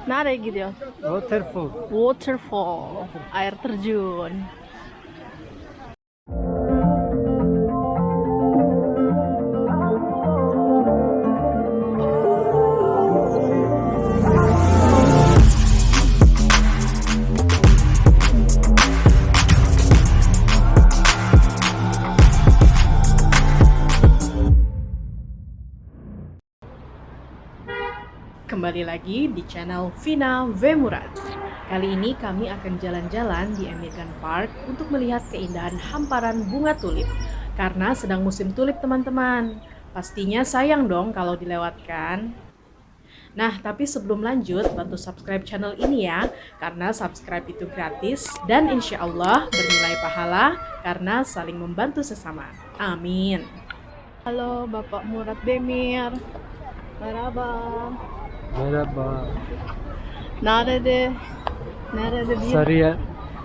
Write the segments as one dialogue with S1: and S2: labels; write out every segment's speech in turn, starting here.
S1: Nada gidiyor.
S2: Waterfall.
S1: Waterfall. Air terjun. Kembali lagi di channel Vina V Murad. Kali ini kami akan jalan-jalan di Emirgan Park untuk melihat keindahan hamparan bunga tulip. Karena sedang musim tulip teman-teman. Pastinya sayang dong kalau dilewatkan. Nah, tapi sebelum lanjut, bantu subscribe channel ini ya. Karena subscribe itu gratis dan insya Allah bernilai pahala karena saling membantu sesama. Amin. Halo Bapak Murad Demir. Merhaba.
S2: Merhaba.
S1: Nerede? Nerede bir?
S2: Sarıyer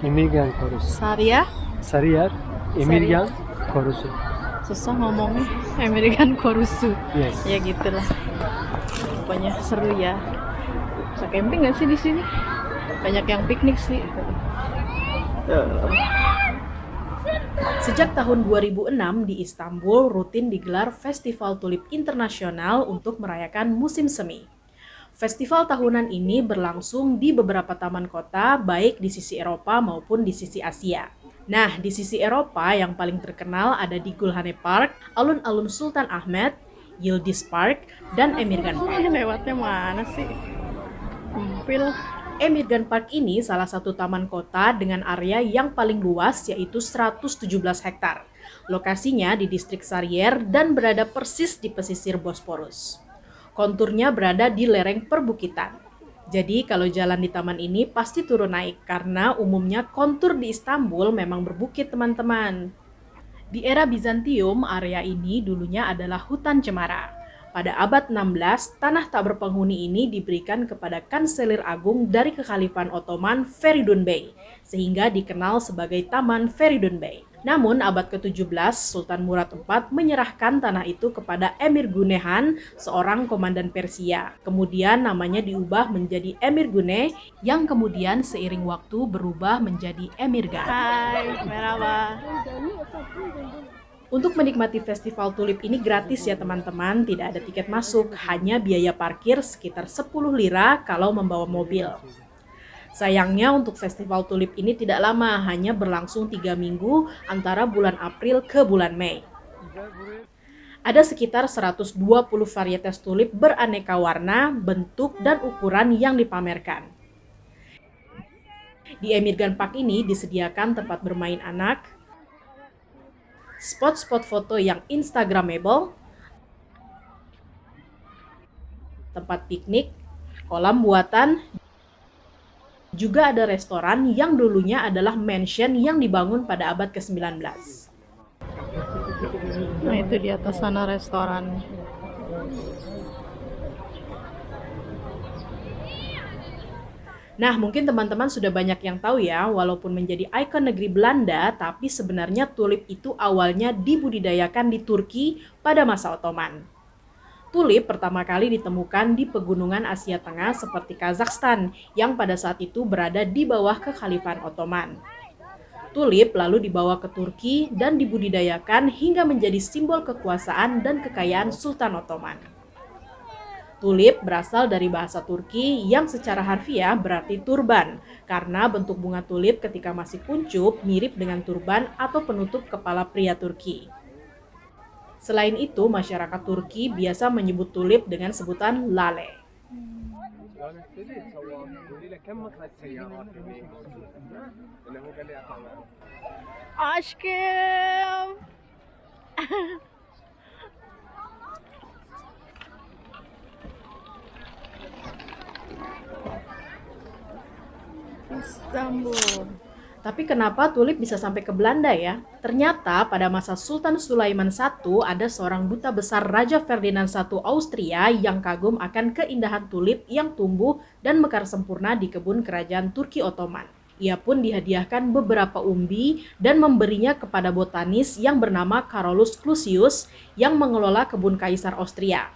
S2: Emirgan Korusu.
S1: Sarıya?
S2: Sarıyer Emirgan Korusu.
S1: Susah ngomongnya. American Korusu.
S2: Yes.
S1: Ya gitulah. Pokoknya seru ya. Bisa camping nggak sih di sini? Banyak yang piknik sih. Sejak tahun 2006 di Istanbul rutin digelar Festival Tulip Internasional untuk merayakan musim semi. Festival tahunan ini berlangsung di beberapa taman kota, baik di sisi Eropa maupun di sisi Asia. Nah, di sisi Eropa yang paling terkenal ada di Gulhane Park, alun-alun Sultan Ahmet, Yildiz Park, dan Emirgan Park. Lewatnya mana sih? Kumpil. Emirgan Park ini salah satu taman kota dengan area yang paling luas yaitu 117 hektar. Lokasinya di distrik Sarıyer dan berada persis di pesisir Bosporus. Konturnya berada di lereng perbukitan. Jadi kalau jalan di taman ini pasti turun naik karena umumnya kontur di Istanbul memang berbukit teman-teman. Di era Bizantium, area ini dulunya adalah hutan cemara. Pada abad 16, tanah tak berpenghuni ini diberikan kepada Kanselir Agung dari Kekhalifahan Ottoman Feridun Bey, sehingga dikenal sebagai Taman Feridun Bey. Namun abad ke-17, Sultan Murad IV menyerahkan tanah itu kepada Emir Gunehan, seorang komandan Persia. Kemudian namanya diubah menjadi Emir Gune, yang kemudian seiring waktu berubah menjadi Emirgan. Hai, merhaba. Untuk menikmati festival tulip ini gratis ya teman-teman, tidak ada tiket masuk, hanya biaya parkir sekitar 10 lira kalau membawa mobil. Sayangnya untuk festival tulip ini tidak lama, hanya berlangsung 3 minggu antara bulan April ke bulan Mei. Ada sekitar 120 varietas tulip beraneka warna, bentuk, dan ukuran yang dipamerkan. Di Emirgan Park ini disediakan tempat bermain anak, spot-spot foto yang instagramable, tempat piknik, kolam buatan, juga ada restoran yang dulunya adalah mansion yang dibangun pada abad ke-19. Nah itu di atas sana restoran. Nah, mungkin teman-teman sudah banyak yang tahu ya, walaupun menjadi ikon negeri Belanda, tapi sebenarnya tulip itu awalnya dibudidayakan di Turki pada masa Ottoman. Tulip pertama kali ditemukan di pegunungan Asia Tengah seperti Kazakhstan, yang pada saat itu berada di bawah Kekhalifahan Ottoman. Tulip lalu dibawa ke Turki dan dibudidayakan hingga menjadi simbol kekuasaan dan kekayaan Sultan Ottoman. Tulip berasal dari bahasa Turki yang secara harfiah berarti turban, karena bentuk bunga tulip ketika masih kuncup mirip dengan turban atau penutup kepala pria Turki. Selain itu, masyarakat Turki biasa menyebut tulip dengan sebutan lale. Aşkım. Istanbul. Tapi kenapa tulip bisa sampai ke Belanda ya? Ternyata pada masa Sultan Sulaiman I ada seorang duta besar Raja Ferdinand I Austria yang kagum akan keindahan tulip yang tumbuh dan mekar sempurna di kebun kerajaan Turki Ottoman. Ia pun dihadiahkan beberapa umbi dan memberinya kepada botanis yang bernama Carolus Clusius yang mengelola kebun Kaisar Austria.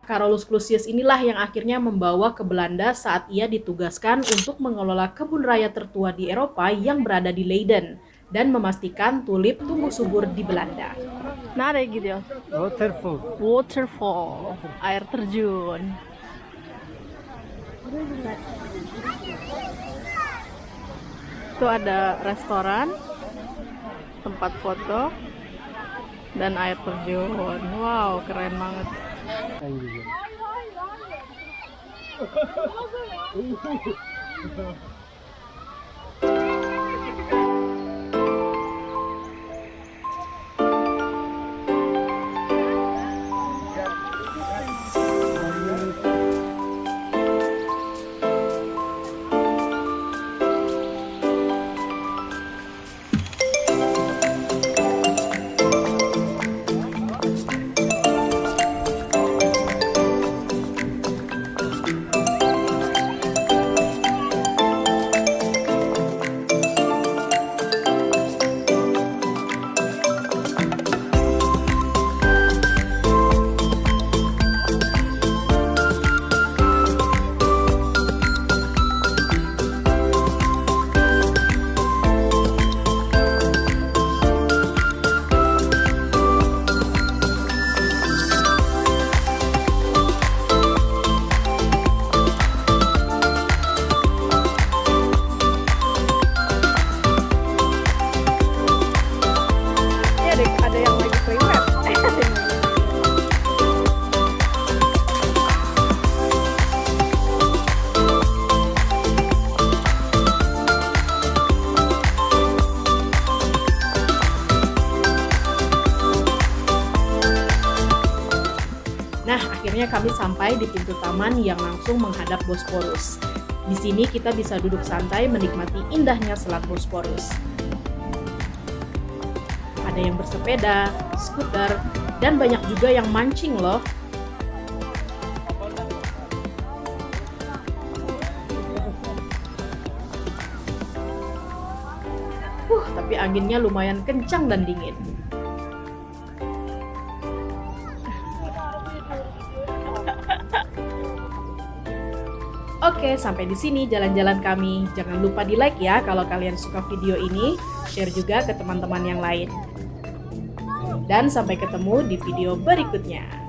S1: Carolus Clusius inilah yang akhirnya membawa ke Belanda saat ia ditugaskan untuk mengelola kebun raya tertua di Eropa yang berada di Leiden dan memastikan tulip tumbuh subur di Belanda. Nah, ada gitu ya.
S2: Waterfall.
S1: Waterfall, air terjun. Itu ada restoran, tempat foto, dan air terjun. Wow, keren banget.
S2: En güzel. Ada yang lagi priwet. Nah, akhirnya kami sampai di pintu taman yang langsung menghadap Bosporus. Di sini kita bisa duduk santai menikmati indahnya Selat Bosporus. Ada yang bersepeda, skuter, dan banyak juga yang mancing loh. Tapi anginnya lumayan kencang dan dingin. Oke, sampai di sini jalan-jalan kami. Jangan lupa di-like ya kalau kalian suka video ini, share juga ke teman-teman yang lain. Dan sampai ketemu di video berikutnya.